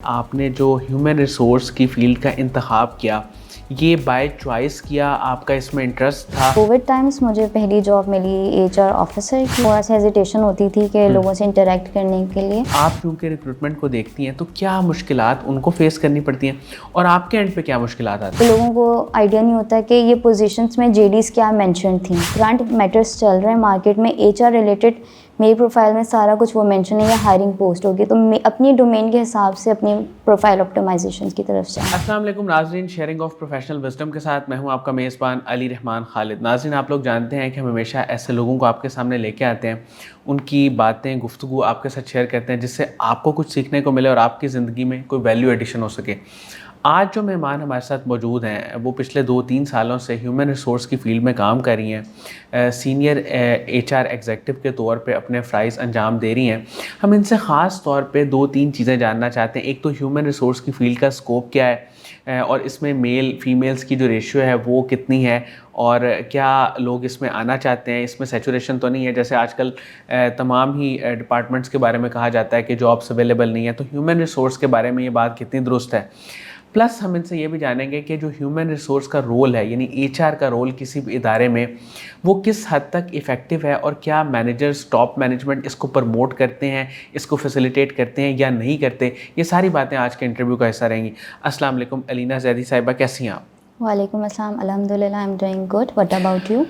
آپ نے جو ہیومن ریسورس کی فیلڈ کا انتخاب کیا، یہ بائی چوائس کیا، آپ کا اس میں انٹرسٹ تھا؟ کووڈ ٹائمس مجھے پہلی جاب ملی HR آفیسر کی. تھوڑا سا ہیزیٹیشن ہوتی تھی کہ لوگوں سے انٹریکٹ کرنے کے لیے. آپ چونکہ ریکروٹمنٹ کو دیکھتی ہیں تو کیا مشکلات ان کو فیس کرنی پڑتی ہیں اور آپ کے اینڈ پہ کیا مشکلات آتی ہیں؟ لوگوں کو آئیڈیا نہیں ہوتا کہ یہ پوزیشنس میں JDs کیا مینشن تھیں. کرنٹ میٹرس چل رہے ہیں مارکیٹ میں HR ریلیٹڈ. میری پروفائل میں سارا کچھ وہ مینشن ہے یا ہائرنگ پوسٹ ہوگی تو اپنی ڈومین کے حساب سے اپنی پروفائل آپٹیمائزیشن کی طرف سے. السلام علیکم ناظرین، شیئرنگ آف پروفیشنل وزڈم کے ساتھ میں ہوں آپ کا میزبان علی رحمان خالد. ناظرین، آپ لوگ جانتے ہیں کہ ہم ہمیشہ ایسے لوگوں کو آپ کے سامنے لے کے آتے ہیں، ان کی باتیں گفتگو آپ کے ساتھ شیئر کرتے ہیں جس سے آپ کو کچھ سیکھنے کو ملے اور آپ کی زندگی میں کوئی ویلیو ایڈیشن ہو سکے. آج جو مہمان ہمارے ساتھ موجود ہیں وہ پچھلے 2-3 سالوں سے ہیومن ریسورس کی فیلڈ میں کام کر رہی ہیں، سینئر HR ایگزیکٹو کے طور پہ اپنے فرائض انجام دے رہی ہیں. ہم ان سے خاص طور پہ 2-3 چیزیں جاننا چاہتے ہیں. ایک تو ہیومن ریسورس کی فیلڈ کا اسکوپ کیا ہے اور اس میں میل فیمیلز کی جو ریشیو ہے وہ کتنی ہے، اور کیا لوگ اس میں آنا چاہتے ہیں. اس میں سیچوریشن تو نہیں ہے جیسے آج کل تمام ہی ڈپارٹمنٹس کے بارے میں کہا جاتا ہے کہ جابس اویلیبل نہیں ہے. تو ہیومن ریسورس کے بارے میں یہ بات کتنی درست ہے. پلس ہم ان سے یہ بھی جانیں گے کہ جو ہیومن ریسورس کا رول ہے یعنی HR کا رول کسی بھی ادارے میں وہ کس حد تک ایفیکٹیو ہے، اور کیا مینیجرز ٹاپ مینجمنٹ اس کو پروموٹ کرتے ہیں، اس کو فیسیلیٹیٹ کرتے ہیں یا نہیں کرتے. یہ ساری باتیں آج کے انٹرویو کا حصہ رہیں گی. السلام علیکم علینا زیدی صاحبہ، کیسی ہیں آپ؟ وعلیکم السلام. الحمدللہ I am doing good. What about you?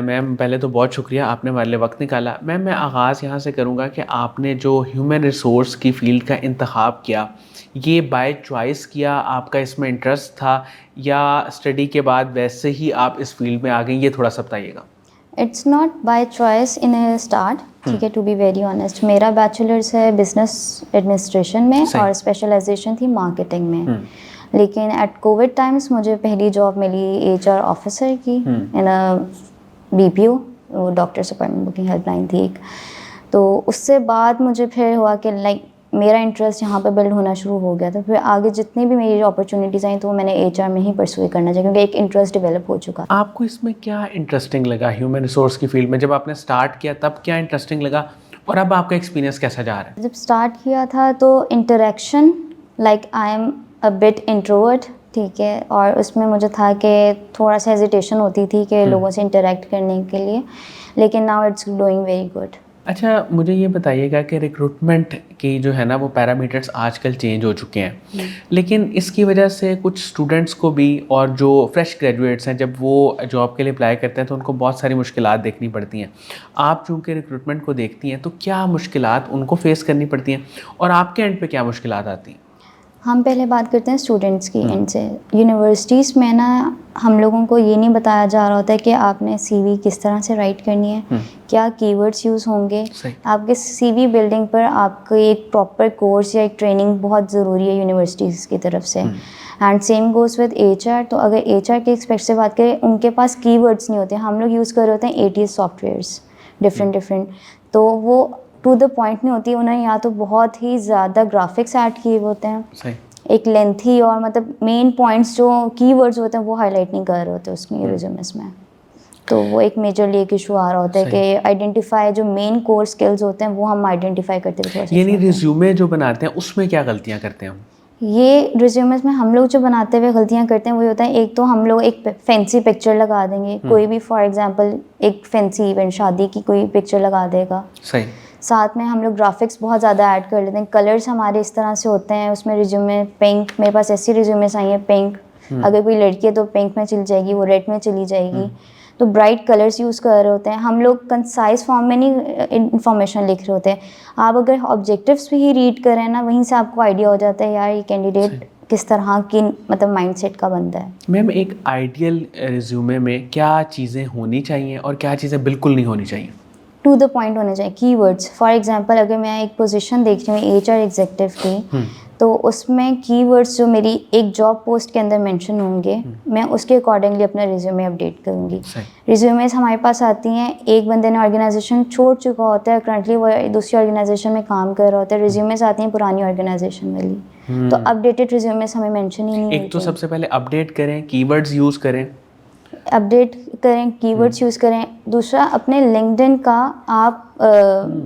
Ma'am پہلے تو بہت شکریہ، آپ نے ہمارے لیے وقت نکالا. میم میں آغاز یہاں سے کروں گا کہ آپ نے جو ہیومن ریسورس کی فیلڈ کا انتخاب کیا، یہ بائی چوائس کیا، آپ کا اس میں انٹرسٹ تھا یا اسٹڈی کے بعد ویسے ہی آپ اس فیلڈ میں آ گئیں؟ یہ تھوڑا سا بتائیے گا. It's not by choice in a start. ٹھیک ہے، ٹو بی ویری آنیسٹ میرا بیچلرس ہے بزنس ایڈمنسٹریشن میں اور اسپیشلائزیشن تھی مارکیٹنگ میں. لیکن ایٹ کووڈ ٹائمس مجھے پہلی جاب ملی HR آفیسر کی ان BPO، وہ doctors appointment booking help line تھی ایک. تو اس سے بعد مجھے پھر ہوا کہ میرا انٹرسٹ یہاں پہ بلڈ ہونا شروع ہو گیا تھا. پھر آگے جتنی بھی میری اپرچونیٹیز آئیں تو وہ میں نے HR میں ہی پرسو کرنا چاہیے کیونکہ ایک انٹرسٹ ڈیولپ ہو چکا. آپ کو اس میں کیا انٹرسٹنگ لگا ہیومن ریسورس کی فیلڈ میں؟ جب آپ نے اسٹارٹ کیا تب کیا انٹرسٹنگ لگا اور اب آپ کا ایکسپیرینس کیسا جا رہا ہے؟ جب اسٹارٹ کیا تھا تو interaction I am a but introvert. ٹھیک ہے، اور اس میں مجھے تھا کہ تھوڑا سا ہیزیٹیشن ہوتی تھی کہ لوگوں سے انٹریکٹ کرنے کے لیے، لیکن now it's doing very good. اچھا مجھے یہ بتائیے گا کہ ریکروٹمنٹ کی جو ہے نا وہ پیرامیٹرز آج کل چینج ہو چکے ہیں، لیکن اس کی وجہ سے کچھ اسٹوڈنٹس کو بھی اور جو فریش گریجویٹس ہیں جب وہ جاب کے لیے اپلائی کرتے ہیں تو ان کو بہت ساری مشکلات دیکھنی پڑتی ہیں. آپ چونکہ ریکروٹمنٹ کو دیکھتی ہیں تو کیا مشکلات ان کو فیس کرنی پڑتی ہیں اور آپ کے اینڈ پہ کیا مشکلات آتی ہیں؟ ہم پہلے بات کرتے ہیں اسٹوڈنٹس کی اینڈ سے. یونیورسٹیز میں نا ہم لوگوں کو یہ نہیں بتایا جا رہا ہوتا ہے کہ آپ نے CV کس طرح سے رائٹ کرنی ہے، کیا کی ورڈس یوز ہوں گے. آپ کے CV بلڈنگ پر آپ کو ایک پراپر کورس یا ایک ٹریننگ بہت ضروری ہے یونیورسٹیز کی طرف سے. And same goes with HR. تو اگر HR کے ایکسپیکٹ سے بات کریں ان کے پاس کی ورڈس نہیں ہوتے. ہم لوگ یوز کر رہے ہوتے ہیں ATS سافٹ ویئرس ڈفرینٹ، تو وہ ٹو دا پوائنٹ نہیں ہوتی. انہیں یا تو بہت ہی زیادہ گرافکس ایڈ کیے ہوتے ہیں، ایک لینتھی، اور مطلب مین پوائنٹس جو کی ورڈز ہوتے ہیں وہ ہائی لائٹ نہیں کر رہے ہوتے اس کی ریزیومز میں. تو وہ ایک میجرلی ایک ایشو آ رہا ہوتا ہے کہ آئیڈینٹیفائی جو مین کور اسکلز ہوتے ہیں وہ ہم آئیڈینٹیفائی کرتے ہوئے. یعنی ریزیومے جو بناتے ہیں اس میں کیا غلطیاں کرتے ہیں ہم؟ یہ ریزیومز میں ہم لوگ جو بناتے ہوئے غلطیاں کرتے ہیں وہی ہوتا ہے، ایک تو ہم لوگ ایک فینسی پکچر لگا دیں گے، کوئی بھی فار ایگزامپل ایک فینسی ایونٹ شادی کی کوئی پکچر لگا دے گا. صحیح. ساتھ میں ہم لوگ گرافکس بہت زیادہ ایڈ کر لیتے ہیں. کلرس ہمارے اس طرح سے ہوتے ہیں اس میں ریزیومے پنک. میرے پاس ایسی ریزیومز آئی ہیں پنک، اگر کوئی لڑکی ہے تو پنک میں چلی جائے گی، وہ ریڈ میں چلی جائے گی. تو برائٹ کلرس یوز کر رہے ہوتے ہیں. ہم لوگ کنسائز فارم میں نہیں انفارمیشن لکھ رہے ہوتے ہیں. آپ اگر آبجیکٹیوس بھی ہی ریڈ کریں نا وہیں سے آپ کو آئیڈیا ہو جاتا ہے یار یہ کینڈیڈیٹ کس طرح کی مطلب مائنڈ سیٹ کا بندہ ہے. میم ایک آئیڈیل ریزیومے میں کیا چیزیں ہونی چاہیے اور کیا چیزیں بالکل نہیں ہونی چاہیے؟ ٹو دا پوائنٹ ہونے چاہیے. کی ورڈس فار ایگزامپل اگر میں ایک پوزیشن دیکھ رہی ہوں HR ایگزیکٹو کی، تو اس میں کی ورڈس جو میری ایک جاب پوسٹ کے اندر مینشن ہوں گے میں اس کے اکارڈنگلی اپنا ریزیومے اپڈیٹ کروں گی. ریزیومیز ہمارے پاس آتی ہیں، ایک بندے نے آرگنائزیشن چھوڑ چکا ہوتا ہے، کرنٹلی وہ دوسری آرگنائزیشن میں کام کر رہا ہوتا ہے. ریزیومیز آتی ہیں پرانی آرگنائزیشن والی، تو اپڈیٹڈ ریزیومیز ہمیں مینشن ہی نہیں ہوتے. ایک تو سب سے پہلے اپڈیٹ کریں، کی ورڈز یوز کریں، اپڈیٹ کریں، کی ورڈس یوز کریں. دوسرا اپنے LinkedIn کا آپ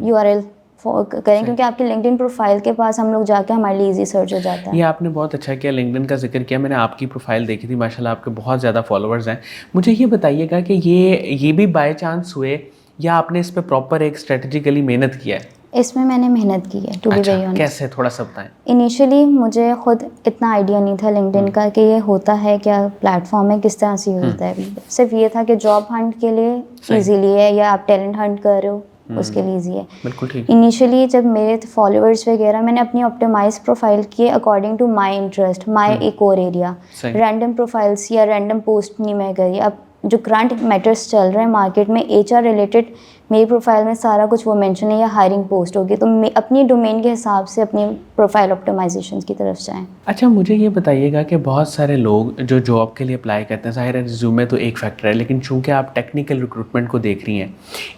URL کریں, کیونکہ آپ کے لنکڈ ان پروفائل کے پاس ہم لوگ جا کے ہمارے لیے ایزی سرچ ہو جاتا ہے. یہ آپ نے بہت اچھا کیا, لنکڈ ان کا ذکر کیا. میں نے آپ کی پروفائل دیکھی تھی, ماشاء اللہ آپ کے بہت زیادہ فالوورز ہیں. مجھے یہ بتائیے گا کہ یہ بھی بائی چانس ہوئے یا آپ نے اس پہ پراپر ایک اسٹریٹجیکلی محنت کیا ہے؟ اس میں نے محنت کی ہے, ٹو بی ویری آنیسٹ. کیسے, تھوڑا سا بتائیں. انیشیلی مجھے خود اتنا آئیڈیا نہیں تھا لنکڈ ان کا کہ یہ ہوتا ہے کیا, پلیٹ فارم ہے, کس طرح سے یوز ہوتا ہے. صرف یہ تھا کہ جاب ہنٹ کے لیے ایزیلی ہے, یا آپ ٹیلنٹ ہنٹ کر رہے ہو اس کے لیے ایزی ہے. بالکل ٹھیک. انیشیلی جب میرے فالوورس وغیرہ, میں نے اپنی آپٹیمائز پروفائل کیے اکارڈنگ ٹو مائی انٹرسٹ, مائی ایک کور ایریا. رینڈم پروفائلس یا رینڈم پوسٹ نہیں میں کری. اب جو کرنٹ میٹرس چل رہے ہیں مارکیٹ میں ایچ آر ریلیٹڈ, میری پروفائل میں سارا کچھ وہ مینشن ہے, یا ہائرنگ پوسٹ ہوگی, تو اپنی ڈومین کے حساب سے اپنی پروفائل آپٹیمائزیشن کی طرف جائیں. اچھا مجھے یہ بتائیے گا کہ بہت سارے لوگ جو جاب کے لیے اپلائی کرتے ہیں, ظاہر ہے ریزیومے تو ایک فیکٹر ہے, لیکن چونکہ آپ ٹیکنیکل ریکروٹمنٹ کو دیکھ رہی ہیں,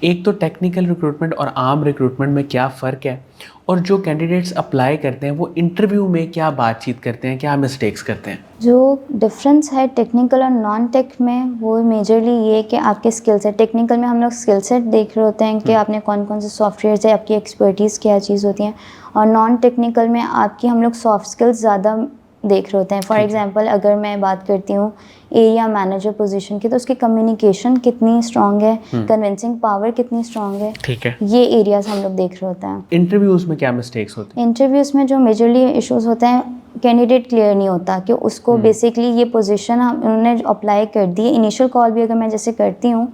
ایک تو ٹیکنیکل ریکروٹمنٹ اور عام ریکروٹمنٹ میں کیا فرق ہے, اور جو کینڈیڈیٹس اپلائی کرتے ہیں وہ انٹرویو میں کیا بات چیت کرتے ہیں, کیا مسٹیکس کرتے ہیں؟ جو ڈفرینس ہے ٹیکنیکل اور نان ٹیک میں, وہ میجرلی یہ کہ آپ کے اسکل سیٹ. ٹیکنیکل میں ہم لوگ اسکل سیٹ دیکھ رہے ہوتے ہیں کہ آپ نے کون کون سے سافٹ ویئرز ہے, آپ کی ایکسپرٹیز کیا چیز ہوتی ہیں. اور نان ٹیکنیکل میں آپ کی ہم لوگ سافٹ اسکلز زیادہ دیکھ رہے ہوتے ہیں. فار ایگزامپل اگر میں بات کرتی ہوں ایریا مینیجر پوزیشن کی, تو اس کی کمیونیکیشن کتنی اسٹرانگ ہے, کنونسنگ پاور کتنی اسٹرانگ ہے, ٹھیک ہے, یہ ایریاز ہم لوگ دیکھ رہے ہوتے ہیں. انٹرویوز میں کیا مسٹیکس ہوتے ہیں؟ انٹرویوز میں جو میجرلی ایشوز ہوتے ہیں, کینڈیڈیٹ کلیئر نہیں ہوتا کہ اس کو بیسکلی یہ پوزیشن انہوں نے اپلائی کر دی ہے. انیشیل کال بھی اگر میں جیسے کرتی ہوں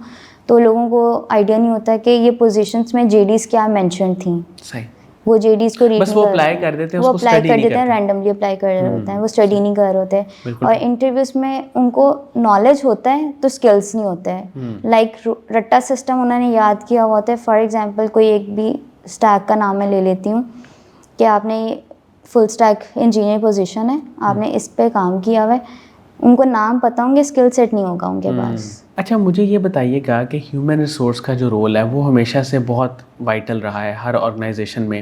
تو لوگوں کو آئیڈیا نہیں ہوتا کہ یہ پوزیشنس میں جے ڈیز کیا مینشن تھیں. صحیح. وہ جے ڈیز کو ریڈ بس وہ اپلائی کر دیتے ہیں, وہ اپلائی کر دیتے ہیں, رینڈملی اپلائی کر رہے ہوتے ہیں, وہ اسٹڈی نہیں کر رہے ہوتے. اور انٹرویوز میں ان کو نالج ہوتا ہے تو اسکلس نہیں ہوتے ہیں. لائک رٹا سسٹم انہوں نے یاد کیا ہوا ہوتا ہے. فار ایگزامپل کوئی ایک بھی اسٹیک کا نام میں لے لیتی ہوں کہ آپ نے فل اسٹیک انجینئر پوزیشن ہے, آپ نے اس پہ کام کیا ہوا ہے, ان کو نام پتہ ہوں گے, اسکل سیٹ نہیں ہوگا ان کے پاس. اچھا مجھے یہ بتائیے گا کہ ہیومن ریسورس کا جو رول ہے وہ ہمیشہ سے بہت وائٹل رہا ہے ہر آرگنائزیشن میں,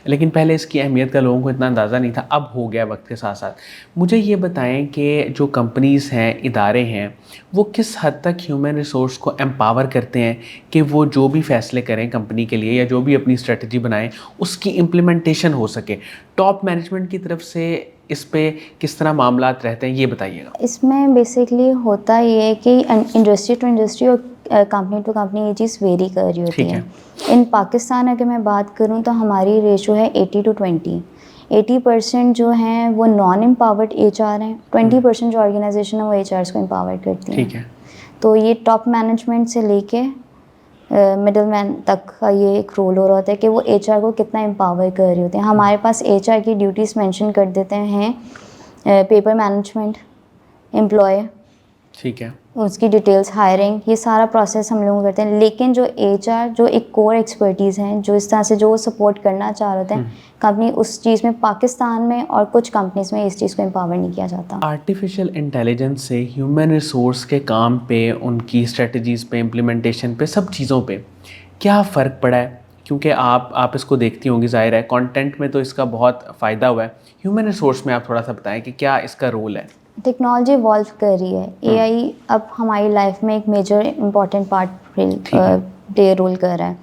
لیکن پہلے اس کی اہمیت کا لوگوں کو اتنا اندازہ نہیں تھا, اب ہو گیا وقت کے ساتھ ساتھ. مجھے یہ بتائیں کہ جو کمپنیز ہیں, ادارے ہیں, وہ کس حد تک ہیومن ریسورس کو امپاور کرتے ہیں کہ وہ جو بھی فیصلے کریں کمپنی کے لیے یا جو بھی اپنی اسٹریٹجی بنائیں اس کی امپلیمنٹیشن ہو سکے. ٹاپ مینجمنٹ کی طرف سے اس پہ کس طرح معاملات رہتے ہیں, یہ بتائیے گا. اس میں بیسکلی ہوتا یہ ہے کہ انڈسٹری ٹو انڈسٹری اور کمپنی ٹو کمپنی یہ چیز ویری کر رہی ہوتی ہے. ان پاکستان اگر میں بات کروں تو ہماری ریشو ہے 80-20. 80% جو ہیں وہ نان امپاورڈ ایچ آر ہیں, 20% جو آرگنائزیشن ہے وہ ایچ آرس کو امپاور کرتی ہیں. ٹھیک ہے. تو یہ ٹاپ مینجمنٹ سے لے کے مڈل مین تک کا یہ ایک رول ہو رہا ہوتا ہے کہ وہ ایچ آر کو کتنا امپاور کر رہے ہوتے ہیں. ہمارے پاس ایچ آر کی ڈیوٹیز مینشن کر دیتے ہیں, پیپر مینجمنٹ, امپلائی, ٹھیک ہے, اس کی ڈیٹیلس, ہائرنگ, یہ سارا پروسیس ہم لوگ کرتے ہیں. لیکن جو ایچ آر جو ایک کور ایکسپرٹیز ہیں, جو اس طرح سے جو سپورٹ کرنا چاہ رہے ہیں کمپنی, اس چیز میں پاکستان میں اور کچھ کمپنیز میں اس چیز کو امپاور نہیں کیا جاتا. آرٹیفیشیل انٹیلیجنس سے ہیومن ریسورس کے کام پہ, ان کی اسٹریٹجیز پہ, امپلیمنٹیشن پہ, سب چیزوں پہ کیا فرق پڑا ہے؟ کیونکہ آپ اس کو دیکھتی ہوں گی, ظاہر ہے کنٹینٹ میں تو اس کا بہت فائدہ ہوا ہے, ہیومن ریسورس میں آپ تھوڑا سا بتائیں کہ کیا اس کا رول ہے. ٹیکنالوجی ایوالو کر رہی ہے. اے آئی اب ہماری لائف میں ایک major important part play role کر رہا ہے.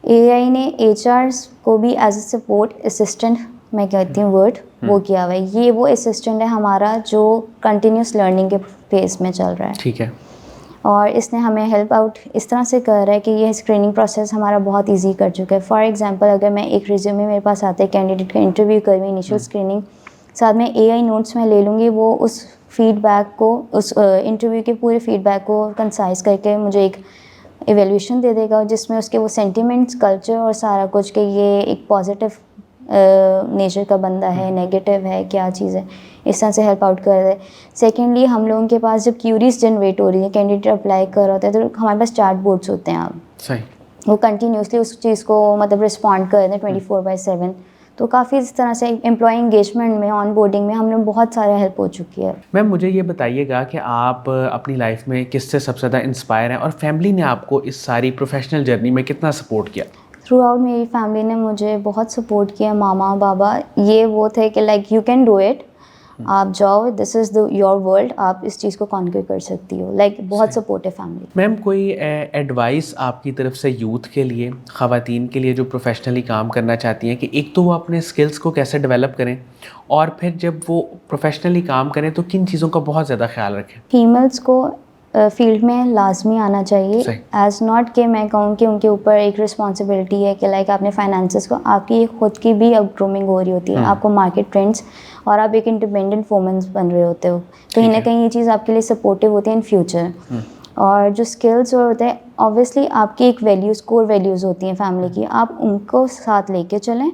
اے آئی نے ایچ آرس کو بھی ایز اے سپورٹ اسسٹنٹ, میں کہتی ہوں ورڈ, وہ کیا ہوا ہے. یہ وہ اسسٹنٹ ہے ہمارا جو کنٹینیوس لرننگ کے فیز میں چل رہا ہے. ٹھیک ہے. اور اس نے ہمیں ہیلپ آؤٹ اس طرح سے کر رہا ہے کہ یہ اسکریننگ پروسیس ہمارا بہت ایزی کر چکا ہے. فار ایگزامپل اگر میں ایک ریزیومے میرے پاس آتا ہے, کینڈیڈیٹ کا انٹرویو کر رہی ہوں, انیشیل اسکریننگ, ساتھ میں اے آئی نوٹس میں لے لوں گی, وہ اس فیڈ بیک کو, اس انٹرویو کے پورے فیڈ بیک کو کنسائز کر کے مجھے ایک ایویلیویشن دے دے گا, جس میں اس کے وہ سینٹیمنٹس, کلچر اور سارا کچھ کہ یہ ایک پازیٹیو نیچر کا بندہ ہے, نیگیٹو ہے, کیا چیز ہے, اس طرح سے ہیلپ آؤٹ کر رہے. سیکنڈلی ہم لوگوں کے پاس جب کیوریز جنریٹ ہو رہی ہے, کینڈیڈیٹ اپلائی کر رہا ہوتا ہے, تو ہمارے پاس چیٹ بورڈس ہوتے ہیں. آپ صحیح, وہ کنٹینیوسلی اس چیز کو مطلب رسپونڈ کر رہے ہیں 24/7. تو کافی اس طرح سے امپلائی انگیجمنٹ میں, آن بورڈنگ میں ہم لوگ بہت سارا ہیلپ ہو چکی ہے. میم مجھے یہ بتائیے گا کہ آپ اپنی لائف میں کس سے سب سے زیادہ انسپائر ہیں, اور فیملی نے آپ کو اس ساری پروفیشنل جرنی میں کتنا سپورٹ کیا؟ تھرو آؤٹ میری فیملی نے مجھے بہت سپورٹ کیا. ماما, بابا, یہ وہ تھے کہ like you can do it, آپ جاؤ, دس از یور ورلڈ, آپ اس چیز کو کانکر کر سکتی ہو. لائک بہت سپورٹیو فیملی. میم کوئی ایڈوائس آپ کی طرف سے یوتھ کے لیے, خواتین کے لیے جو پروفیشنلی کام کرنا چاہتی ہیں, کہ ایک تو وہ اپنے اسکلس کو کیسے ڈیولپ کریں, اور پھر جب وہ پروفیشنلی کام کریں تو کن چیزوں کا بہت زیادہ خیال رکھیں؟ فیمیلس کو فیلڈ میں لازمی آنا چاہیے, ایز ناٹ کہ میں کہوں کہ ان کے اوپر ایک رسپانسبلٹی ہے کہ لائک آپ نے فائنانسز کو, آپ کی خود کی بھی اب گرومنگ ہو رہی ہوتی ہے, آپ کو مارکیٹ ٹرینڈس, اور آپ ایک انڈیپینڈنٹ وومنس بن رہے ہوتے ہو, کہیں نہ کہیں یہ چیز آپ کے لیے سپورٹیو ہوتی ہے ان فیوچر. اور جو اسکلس ہوتے ہیں اوبویسلی آپ کی ایک ویلیوز, کور ویلیوز ہوتی ہیں فیملی کی, آپ ان کو ساتھ لے کے چلیں,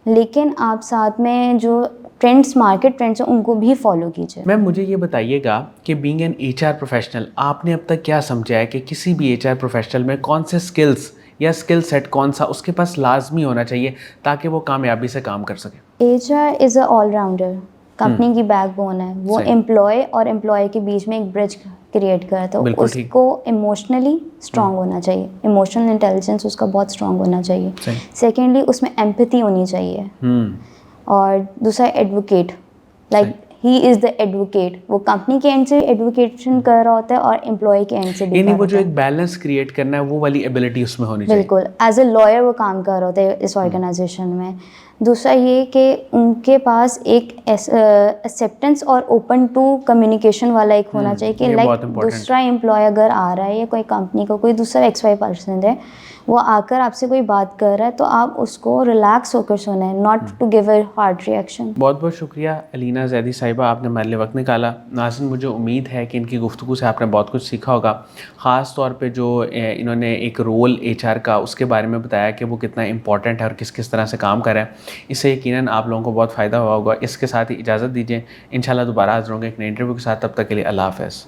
لیکن آپ ساتھ میں جو ٹرینڈس, مارکیٹ ٹرینڈس ہیں ان کو بھی فالو کیجیے. میم مجھے یہ بتائیے گا کہ being an H R professional, آپ نے اب تک کیا سمجھا ہے کہ کسی بھی ایچ آر پروفیشنل میں کون سے اسکلس یا اسکل سیٹ کون سا اس کے پاس لازمی ہونا چاہیے تاکہ وہ کامیابی سے کام کر سکے؟ ایچ آر از اے آل راؤنڈر, کمپنی کی بیک بون ہے, وہ امپلائی اور امپلائی کے بیچ میں ایک برج کریٹ کرتا ہے. اس کو ایموشنلی اسٹرانگ ہونا چاہیے, ایموشنل انٹیلیجنس اس کا بہت اسٹرانگ ہونا چاہیے. سیکنڈلی اس میں ایمپتھی ہونی چاہیے, اور دوسرا advocate, like he is the advocate, وہ کمپنی کے اینڈ سے ایڈوکیشن کر رہا ہوتا ہے اور امپلائی کے اینڈ سے بھی, یعنی وہ جو ایک بیلنس کریٹ کرنا ہے وہ والی ایبلٹی اس میں ہونی چاہیے. بالکل, ایز اے لائر وہ کام کر رہا ہوتا ہے اس آرگنائزیشن میں. دوسرا یہ کہ ان کے پاس ایک ایکسیپٹنس اور اوپن ٹو کمیونیکیشن والا ایک ہونا چاہیے, کہ لائک دوسرا امپلائی اگر آ رہا ہے یا کوئی کمپنی کا کوئی دوسرا ایکس وائی پرسن ہے, وہ آ کر آپ سے کوئی بات کر رہا ہے تو آپ اس کو ریلیکس ہو کر سنیں, not to give a hard reaction. بہت بہت شکریہ علینا زیدی صاحبہ, آپ نے ہمارے لیے وقت نکالا. ناظرین, مجھے امید ہے کہ ان کی گفتگو سے آپ نے بہت کچھ سیکھا ہوگا, خاص طور پہ جو انہوں نے ایک رول ایچ آر کا اس کے بارے میں بتایا کہ وہ کتنا امپورٹنٹ ہے اور کس کس طرح سے کام کر رہا ہے. اس سے یقیناً آپ لوگوں کو بہت فائدہ ہوا ہوگا. اس کے ساتھ ہی اجازت دیجیے, انشاءاللہ دوبارہ حاضر ہوں گے ایک نئے انٹرویو کے ساتھ. تب تک کے لیے اللہ حافظ.